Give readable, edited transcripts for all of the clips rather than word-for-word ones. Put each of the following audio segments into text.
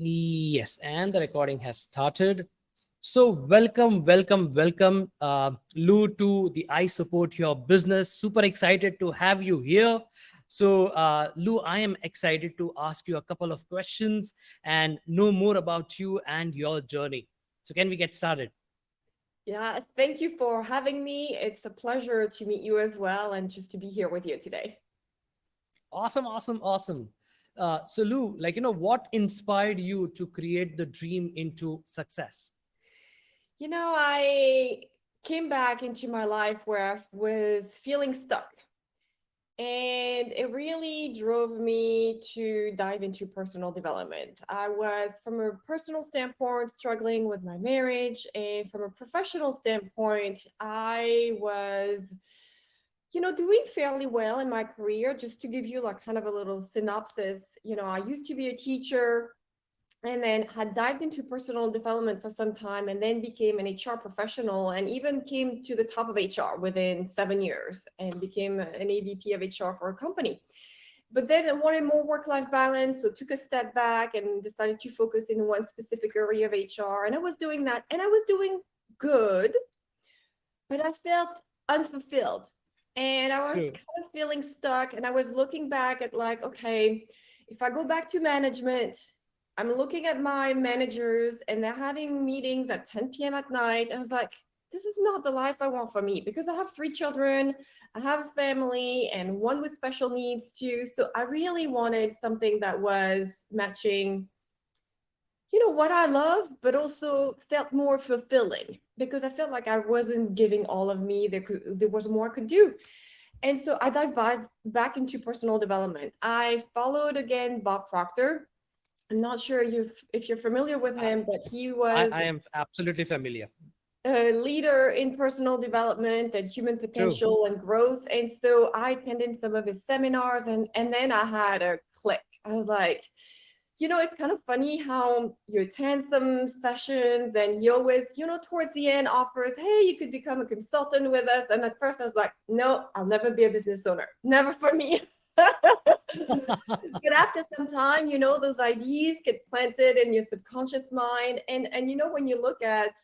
Yes, and the recording has started. So, welcome, Lu, to the I Support Your Business. Super excited to have you here. So, Lu, I am excited to ask you a couple of questions and know more about you and your journey. So, can we get started? Yeah, thank you for having me. It's a pleasure to meet you as well and just to be here with you today. Awesome. So, Lu, what inspired you to create the dream into success? I came back into my life where I was feeling stuck. And it really drove me to dive into personal development. I was, from a personal standpoint, struggling with my marriage. And from a professional standpoint, I was doing fairly well in my career. Just to give you like kind of a little synopsis, I used to be a teacher and then had dived into personal development for some time and then became an HR professional and even came to the top of HR within 7 years and became an AVP of HR for a company. But then I wanted more work-life balance, so took a step back and decided to focus in one specific area of HR. And I was doing that and I was doing good, but I felt unfulfilled. And I was True. kind of feeling stuck. And I was looking back at like, okay, if I go back to management, I'm looking at my managers and they're having meetings at 10 p.m. at night. I was like, this is not the life I want for me because I have 3 children, I have a family, and one with special needs too. So I really wanted something that was matching what I love, but also felt more fulfilling because I felt like I wasn't giving all of me. There was more I could do. And so I dived back into personal development. I followed again Bob Proctor. I'm not sure if you're familiar with I, him, but he I was am absolutely familiar. a leader in personal development and human True. potential and growth. And so I attended some of his seminars and then I had a click. I was like, it's kind of funny how you attend some sessions and he always, towards the end offers, hey, you could become a consultant with us. And at first I was like, no, I'll never be a business owner. Never for me. But after some time, those ideas get planted in your subconscious mind. And when you look at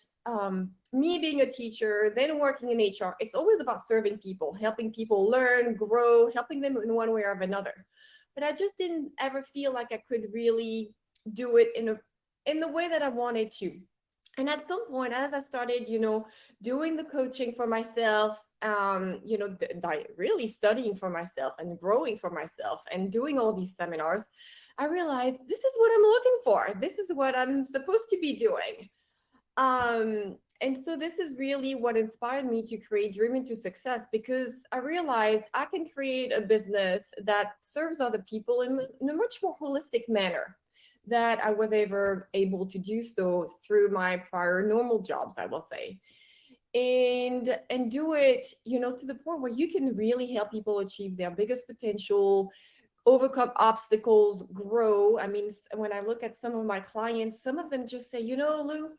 me being a teacher, then working in HR, it's always about serving people, helping people learn, grow, helping them in one way or another. But I just didn't ever feel like I could really do it in the way that I wanted to. And at some point, as I started, doing the coaching for myself, really studying for myself and growing for myself and doing all these seminars, I realized this is what I'm looking for. This is what I'm supposed to be doing. And so this is really what inspired me to create Dream into Success because I realized I can create a business that serves other people in a much more holistic manner that I was ever able to do so through my prior normal jobs, I will say. And do it, to the point where you can really help people achieve their biggest potential, overcome obstacles, grow. I mean, when I look at some of my clients, some of them just say, Lou,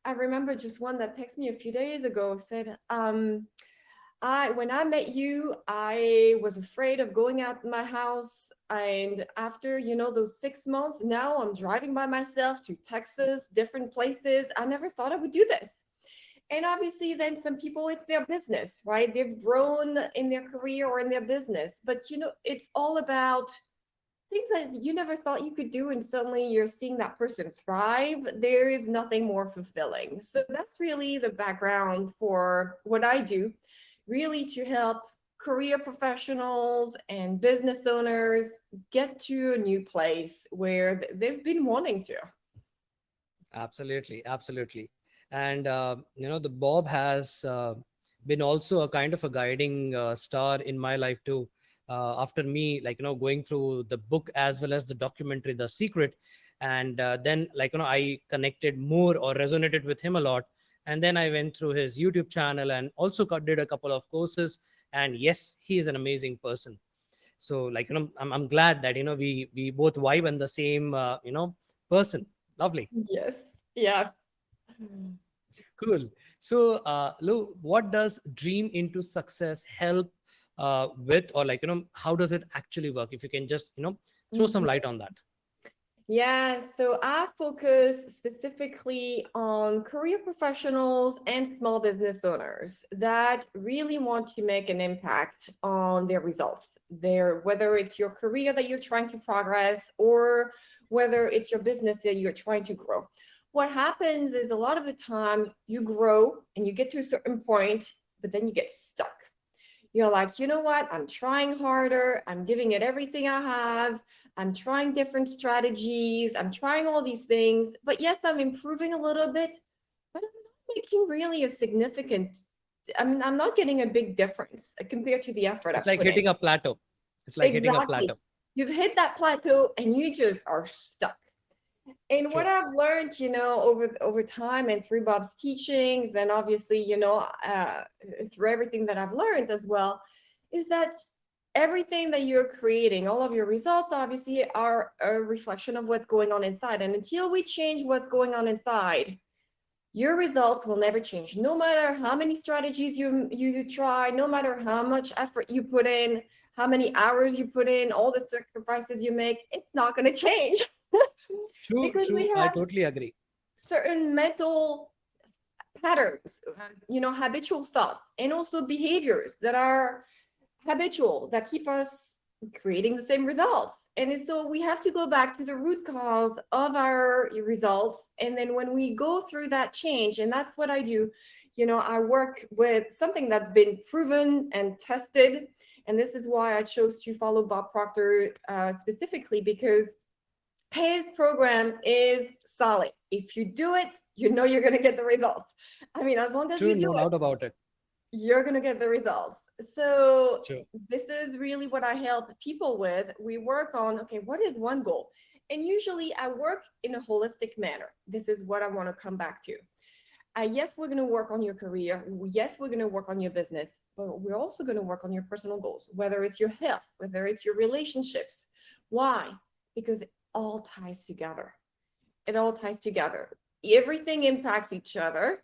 I remember just one that texted me a few days ago said, I when I met you, I was afraid of going out my house. And after, those 6 months, now I'm driving by myself to Texas, different places. I never thought I would do this. And obviously, then some people, it's their business, right? They've grown in their career or in their business. But, it's all about things that you never thought you could do, and suddenly you're seeing that person thrive. There is nothing more fulfilling. So that's really the background for what I do, really to help career professionals and business owners get to a new place where they've been wanting to. Absolutely. And the Bob has been also a kind of a guiding star in my life too. After me, going through the book as well as the documentary, The Secret, and then I connected more or resonated with him a lot. And then I went through his YouTube channel and also did a couple of courses. And yes, he is an amazing person. So I'm glad that we both vibe on the same person. Lovely. Yes. Yes. Cool. So, Lou, what does Dream into Success help with, or how does it actually work? If you can just, throw some Mhm. light on that. Yeah, so I focus specifically on career professionals and small business owners that really want to make an impact on their results. Whether it's your career that you're trying to progress or whether it's your business that you're trying to grow. What happens is a lot of the time you grow and you get to a certain point, but then you get stuck. You're like, you know what? I'm trying harder. I'm giving it everything I have. I'm trying different strategies. I'm trying all these things. But yes, I'm improving a little bit, but I'm not making really a significant, I mean, I'm not getting a big difference compared to the effort It's I've like put in. hitting a plateau. It's like hitting a Exactly. plateau. You've hit that plateau and you just are stuck. And what True. I've learned, over time and through Bob's teachings, and obviously, through everything that I've learned as well, is that everything that you're creating, all of your results, obviously, are a reflection of what's going on inside. And until we change what's going on inside, your results will never change. No matter how many strategies you try, no matter how much effort you put in, how many hours you put in, all the sacrifices you make, it's not going to change. True, Because we true. I have totally agree. certain mental patterns, habitual thoughts, and also behaviors that are habitual that keep us creating the same results. And so we have to go back to the root cause of our results. And then when we go through that change, and that's what I do, I work with something that's been proven and tested. And this is why I chose to follow Bob Proctor specifically, because his program is solid. If you do it, you know you're going to get the results. I mean, as long as True, you no do it, doubt about it. you're going to get the results. So, True. this is really what I help people with. We work on, okay, what is one goal? And usually I work in a holistic manner. This is what I want to come back to. Yes, we're going to work on your career. Yes, we're going to work on your business, but we're also going to work on your personal goals, whether it's your health, whether it's your relationships. Why? Because it all ties together. It all ties together. Everything impacts each other.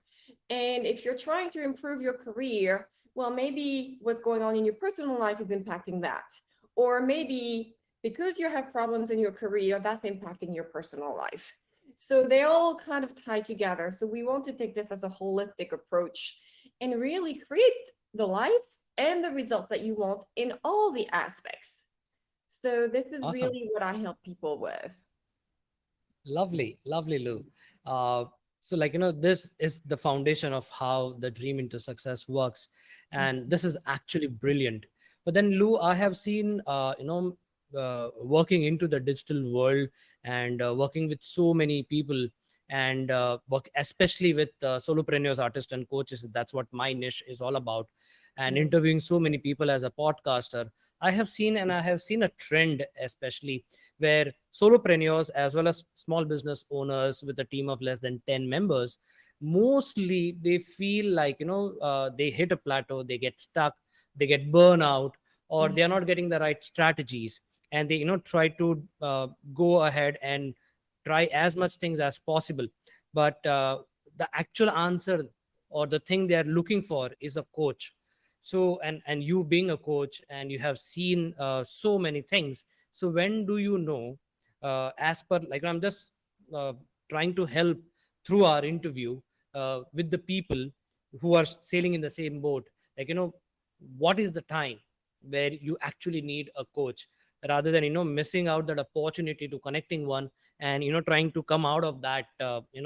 And if you're trying to improve your career, well, maybe what's going on in your personal life is impacting that. Or maybe because you have problems in your career, that's impacting your personal life. So they all kind of tie together. So we want to take this as a holistic approach and really create the life and the results that you want in all the aspects. So this is Awesome. really what I help people with. Lovely, lovely, Lou. Uh, so, like, this is the foundation of how the dream into success works. And this is actually brilliant. But then, Lou, I have seen, working into the digital world and working with so many people and work, especially with solopreneurs, artists, and coaches. That's what my niche is all about. And Yeah. interviewing so many people as a podcaster, I have seen a trend, especially where solopreneurs as well as small business owners with a team of less than 10 members, mostly they feel like, they hit a plateau, they get stuck, they get burnout, or they are not getting the right strategies, and they, try to go ahead and try as much things as possible. But the actual answer or the thing they are looking for is a coach. So, and you being a coach and you have seen so many things, so when do you know, as per, like, I'm just uh, trying to help through our interview with the people who are sailing in the same boat, like, what is the time where you actually need a coach, rather than, missing out that opportunity to connecting one, and, trying to come out of that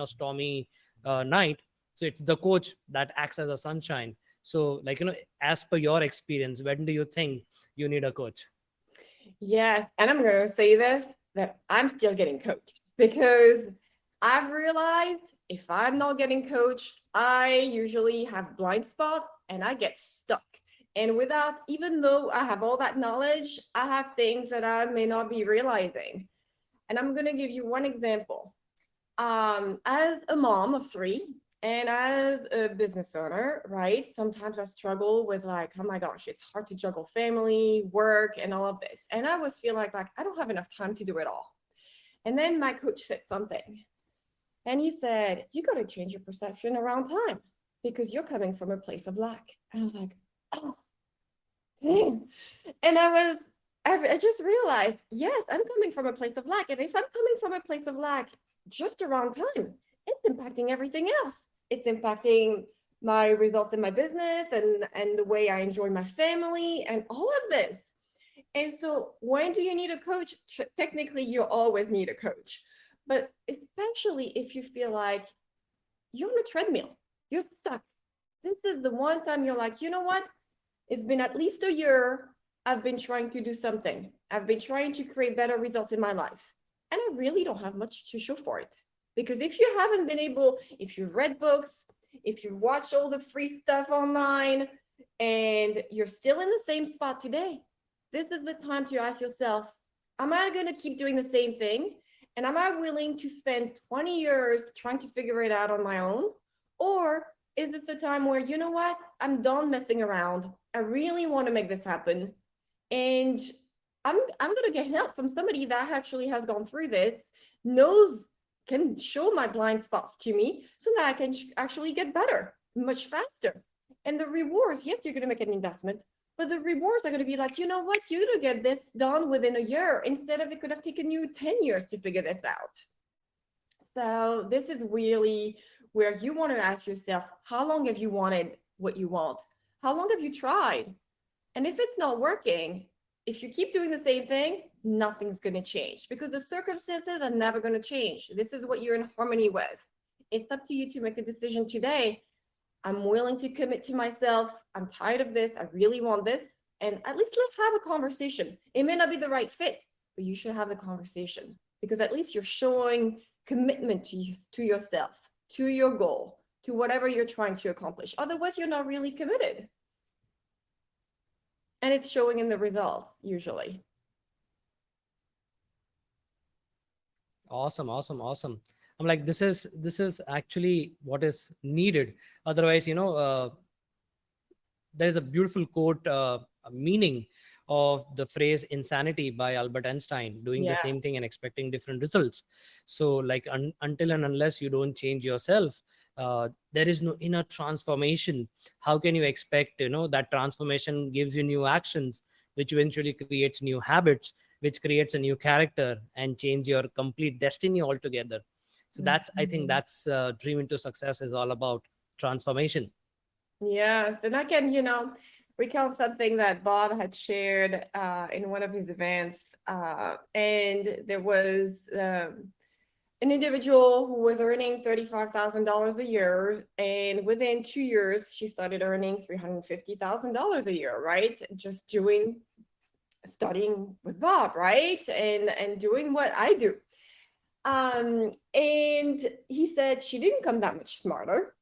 stormy night. So it's the coach that acts as a sunshine. So, like, as per your experience, when do you think you need a coach? Yes, and I'm going to say this, that I'm still getting coached because I've realized if I'm not getting coached, I usually have blind spots and I get stuck. And without, even though I have all that knowledge, I have things that I may not be realizing. And I'm going to give you one example. As a mom of three and as a business owner, right? Sometimes I struggle with like, oh my gosh, it's hard to juggle family, work, and all of this. And I always feel like I don't have enough time to do it all. And then my coach said something, and he said, you got to change your perception around time because you're coming from a place of lack. And I was like, oh, dang. And I just realized, yes, I'm coming from a place of lack. And if I'm coming from a place of lack just around time, it's impacting everything else. It's impacting my results in my business and the way I enjoy my family and all of this. And so when do you need a coach? Technically, you always need a coach. But especially if you feel like you're on a treadmill, you're stuck. This is the one time you're like, you know what? It's been at least a year. I've been trying to do something. I've been trying to create better results in my life. And I really don't have much to show for it. Because if you haven't been able, if you've read books, if you watch all the free stuff online, and you're still in the same spot today, this is the time to ask yourself, am I going to keep doing the same thing? And am I willing to spend 20 years trying to figure it out on my own? Or is this the time where, you know what, I'm done messing around. I really want to make this happen. And I'm going to get help from somebody that actually has gone through this, knows, can show my blind spots to me so that I can actually get better much faster. And the rewards, yes, you're going to make an investment, but the rewards are going to be like, you know what, you're going to get this done within a year instead of it could have taken you 10 years to figure this out. So this is really where you want to ask yourself, how long have you wanted what you want? How long have you tried? And if it's not working, if you keep doing the same thing, nothing's going to change because the circumstances are never going to change. This is what you're in harmony with. It's up to you to make a decision today. I'm willing to commit to myself. I'm tired of this. I really want this. And at least let's have a conversation. It may not be the right fit, but you should have the conversation because at least you're showing commitment to yourself, to your goal, to whatever you're trying to accomplish. Otherwise, you're not really committed. And it's showing in the result, usually. Awesome, awesome, awesome. I'm like, this is actually what is needed. Otherwise, there is a beautiful quote, meaning of the phrase insanity by Albert Einstein, doing the Yes. same thing and expecting different results. So like until and unless you don't change yourself, there is no inner transformation. How can you expect, that transformation gives you new actions, which eventually creates new habits, which creates a new character and change your complete destiny altogether. So that's, I think Mhm. that's dream into success is all about transformation. Yes. And I can, recall something that Bob had shared in one of his events. And there was an individual who was earning $35,000 a year. And within 2 years, she started earning $350,000 a year, right? Just studying with Bob, right? And doing what I do. And he said she didn't come that much smarter.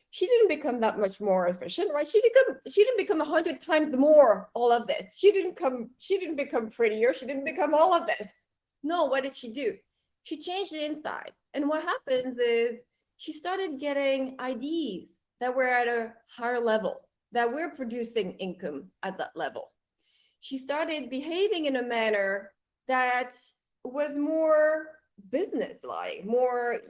She didn't become that much more efficient, right? She didn't become 100 times more all of this. She didn't become prettier. She didn't become all of this. No, what did she do? She changed the inside. And what happens is she started getting IDs that were at a higher level, that were producing income at that level. She started behaving in a manner that was more business-like, more,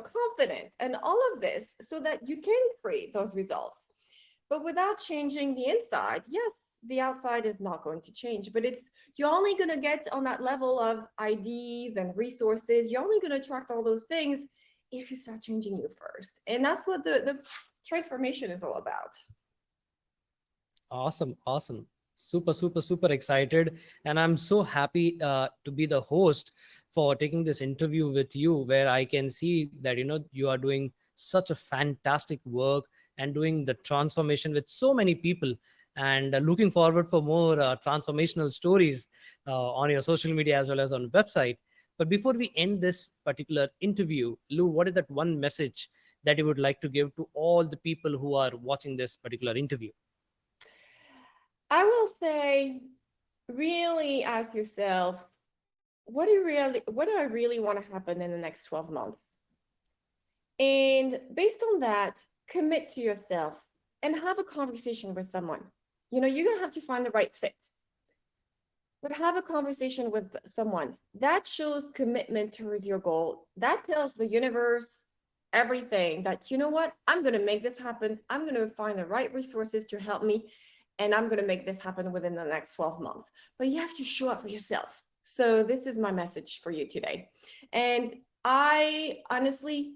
confident, and all of this so that you can create those results. But without changing the inside, yes, the outside is not going to change, but you're only going to get on that level of IDs and resources. You're only going to attract all those things if you start changing you first. And that's what the transformation is all about. Awesome, awesome. Super, super, super excited. And I'm so happy to be the host for taking this interview with you, where I can see that, you are doing such a fantastic work and doing the transformation with so many people. And looking forward for more transformational stories on your social media as well as on website. But before we end this particular interview, Lou, what is that one message that you would like to give to all the people who are watching this particular interview? I will say, really ask yourself, what do I really want to happen in the next 12 months? And based on that, commit to yourself and have a conversation with someone. You're going to have to find the right fit, but have a conversation with someone that shows commitment towards your goal. That tells the universe everything that, you know what, I'm going to make this happen. I'm going to find the right resources to help me. and I'm going to make this happen within the next 12 months. But you have to show up for yourself. So this is my message for you today. And I honestly,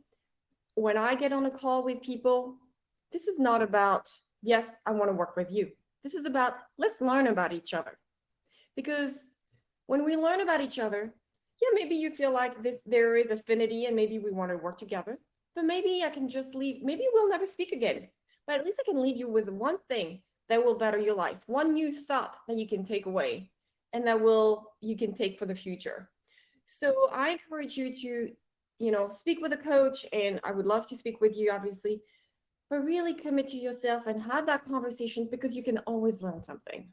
when I get on a call with people, this is not about, yes, I want to work with you. This is about, let's learn about each other. Because when we learn about each other, yeah, maybe you feel like there is affinity and maybe we want to work together, but maybe I can just leave, maybe we'll never speak again, but at least I can leave you with one thing that will better your life, one new thought that you can take away and that you can take for the future. So I encourage you to, speak with a coach, and I would love to speak with you, obviously, but really commit to yourself and have that conversation because you can always learn something.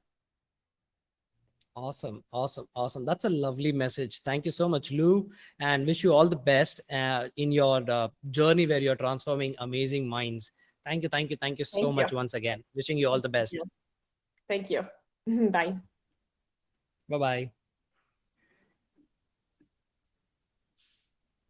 Awesome, awesome, awesome. That's a lovely message. Thank you so much, Lou, and wish you all the best in your journey where you're transforming amazing minds. Thank you, thank you, thank you so Thank you. much once again. Wishing you all the Thank you. best. Thank you. Bye. Bye bye.